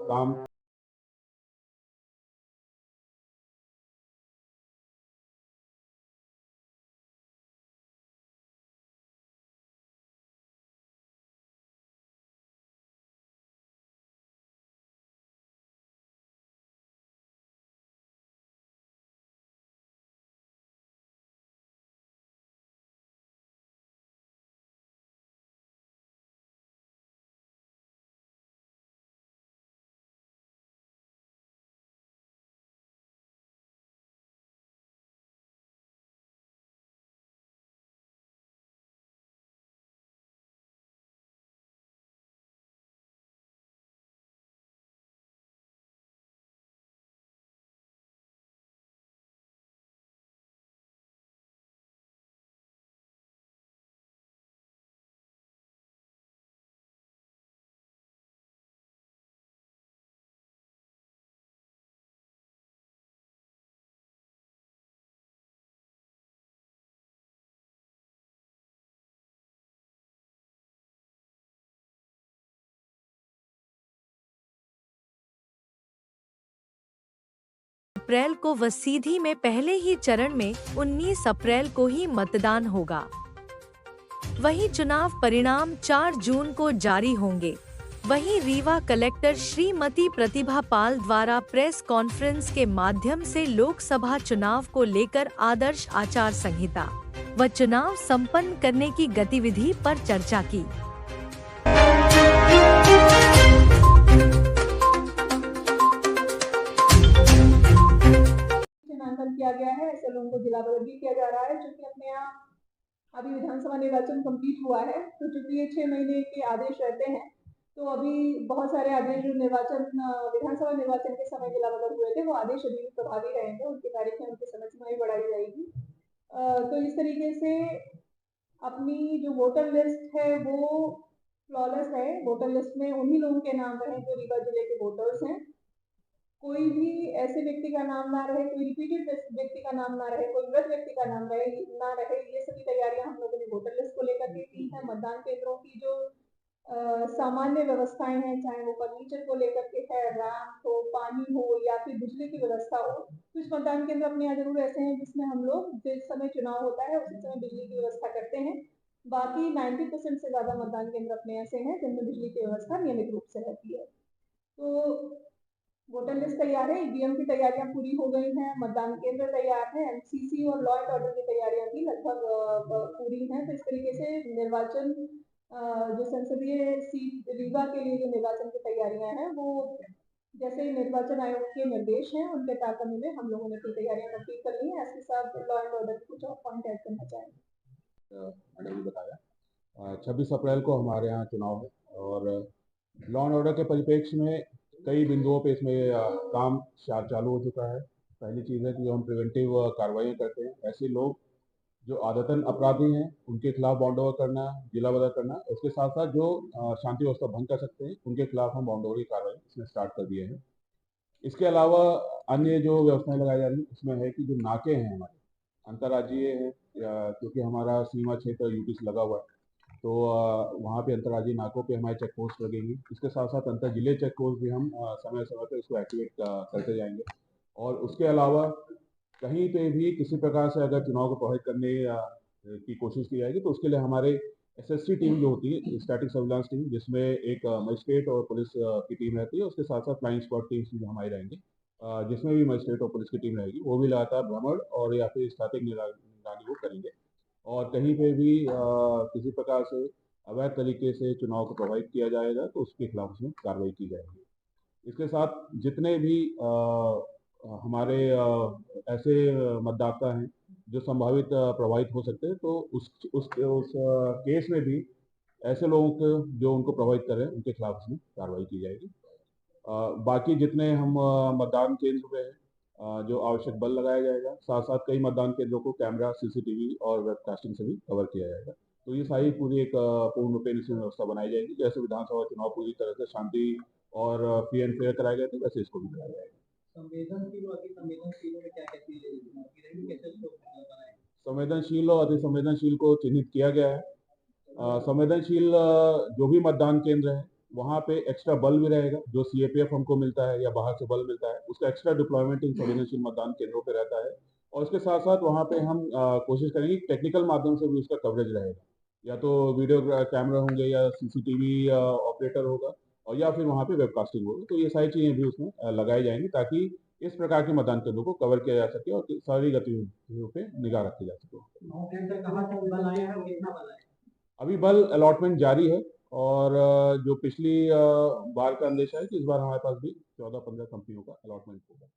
काम अप्रैल को व सीधी में पहले ही चरण में 19 अप्रैल को ही मतदान होगा। वहीं चुनाव परिणाम 4 जून को जारी होंगे। वहीं रीवा कलेक्टर श्रीमती प्रतिभा पाल द्वारा प्रेस कॉन्फ्रेंस के माध्यम से लोकसभा चुनाव को लेकर आदर्श आचार संहिता व चुनाव संपन्न करने की गतिविधि पर चर्चा की। किया गया है, ऐसे लोगों को जिला बदल भी किया जा रहा है। चूंकि अपने यहाँ अभी विधानसभा निर्वाचन कंप्लीट हुआ है, तो चूंकि ये 6 महीने के आदेश रहते हैं, तो अभी बहुत सारे आदेश जो विधानसभा निर्वाचन के समय जिला बदल हुए थे, वो आदेश अभी भी प्रभावी रहेंगे। उनकी तारीखें, उनकी समय सीमा भी बढ़ाई जाएगी। तो इस तरीके से अपनी जो वोटर लिस्ट है वो फ्लॉलेस है। वोटर लिस्ट में उन्हीं लोगों के नाम रहे जो रीवा जिले के वोटर्स हैं। कोई भी ऐसे व्यक्ति का नाम ना रहे, कोई रिपीटेड व्यक्ति का नाम ना रहे, कोई मृत व्यक्ति का नाम ना रहे। ये सभी तैयारियां हम लोगों ने वोटर लिस्ट को लेकर के की है। मतदान केंद्रों की जो सामान्य व्यवस्थाएं हैं, चाहे वो फर्नीचर को लेकर के है, रैंप हो, पानी हो या फिर बिजली की व्यवस्था हो। कुछ मतदान केंद्र अपने यहाँ जरूर ऐसे हैं जिसमें हम लोग जिस समय चुनाव होता है उसी समय बिजली की व्यवस्था करते हैं। बाकी 90% से ज्यादा मतदान केंद्र अपने ऐसे हैं जिनमें बिजली की व्यवस्था नियमित रूप से रहती है। तो वोटर लिस्ट तैयार है, ईवीएम की तैयारियां पूरी हो गई हैं, मतदान केंद्र तैयार है, एमसीसी और लॉ एंड ऑर्डर की तैयारियां भी लगभग पूरी हैं। तो इस तरीके से निर्वाचन जो संसदीय सीट रीवा के लिए जो निर्वाचन की तैयारियां हैं, वो जैसे निर्वाचन आयोग के निर्देश हैं उनके तारतम्य में हम लोगों ने अपनी तैयारियां कंप्लीट कर ली हैं। एसपी साहब लॉ एंड ऑर्डर कुछ और पॉइंट ऐड करना चाहेंगे? मैंने भी बताया 26 अप्रैल को हमारे यहाँ चुनाव है और लॉ एंड ऑर्डर के परिप्रेक्ष्य में कई बिंदुओं पे इसमें काम चालू हो चुका है। पहली चीज़ है कि जो हम प्रिवेंटिव कार्रवाई करते हैं, ऐसे लोग जो आदतन अपराधी हैं उनके खिलाफ बॉन्ड ओवर करना, जिला बदल करना, उसके साथ साथ जो शांति व्यवस्था भंग कर सकते हैं उनके खिलाफ हम बॉन्ड ओवर की कार्रवाई इसमें स्टार्ट कर दिए हैं। इसके अलावा अन्य जो व्यवस्थाएं लगाई जा रही हैं उसमें है कि जो नाके हैं हमारे अंतर्राज्यीय है, क्योंकि हमारा सीमा क्षेत्र यूपी से लगा हुआ है, तो वहाँ पे अंतर्राज्यीय नाकों पे हमारे चेक पोस्ट लगेंगी। इसके साथ साथ अंतर जिले चेक पोस्ट भी हम समय समय पर इसको एक्टिवेट करते जाएंगे। और उसके अलावा कहीं पे भी किसी प्रकार से अगर चुनाव को प्रभावित करने की कोशिश की जाएगी तो उसके लिए हमारे एसएसटी टीम जो होती है, स्टैटिक सर्विलांस टीम, जिसमें एक मजिस्ट्रेट और पुलिस की टीम रहती है, उसके साथ साथ फ्लाइंग स्क्वाड टीम्स भी हमारी रहेंगी, जिसमें भी मजिस्ट्रेट और पुलिस की टीम रहेगी। वो भी लगातार भ्रमण और या फिर स्थापित निगरानी वो करेंगे और कहीं पे भी किसी प्रकार से अवैध तरीके से चुनाव को प्रभावित किया जाएगा तो उसके खिलाफ उसमें कार्रवाई की जाएगी। इसके साथ जितने भी हमारे ऐसे मतदाता हैं जो संभावित प्रभावित हो सकते हैं, तो उस केस में भी ऐसे लोगों को जो उनको प्रभावित करें उनके खिलाफ उसमें कार्रवाई की जाएगी। बाकी जितने हम मतदान केंद्र पे हैं, जो आवश्यक बल लगाया जाएगा, साथ साथ कई मतदान केंद्रों को कैमरा, सीसीटीवी और वेबकास्टिंग से भी कवर किया जाएगा। तो ये सारी पूरी एक पूर्ण रूपेण इसमें व्यवस्था बनाई जाएगी। जैसे विधानसभा चुनाव पूरी तरह से शांति और फ्री एंड फेयर कराए गए थे, वैसे इसको भी कराया जाएगा। संवेदनशील में क्या क्या चीजें कैसे उसको बनाएंगे? संवेदनशील और अति संवेदनशील को चिन्हित किया गया है। संवेदनशील जो भी मतदान केंद्र है वहाँ पे एक्स्ट्रा बल भी रहेगा, जो सीएपीएफ हमको मिलता है या बाहर से बल मिलता है, उसका एक्स्ट्रा डिप्लॉयमेंट इन संवेदनशील मतदान केंद्रों पे रहता है। और इसके साथ साथ वहाँ पे हम कोशिश करेंगे कि टेक्निकल माध्यम से भी उसका कवरेज रहेगा, या तो वीडियो कैमरा होंगे या सीसीटीवी ऑपरेटर होगा, और या फिर वहाँ पे वेबकास्टिंग होगी। तो ये सारी चीज़ें भी उसमें लगाई जाएंगी ताकि इस प्रकार के मतदान केंद्रों को कवर किया जा सके और सारी गतिविधियों पे निगाह रखी जा सके। अभी बल अलॉटमेंट जारी है, और जो पिछली बार का अंदेशा है कि इस बार हमारे पास भी 14-15 कंपनियों का अलॉटमेंट होगा।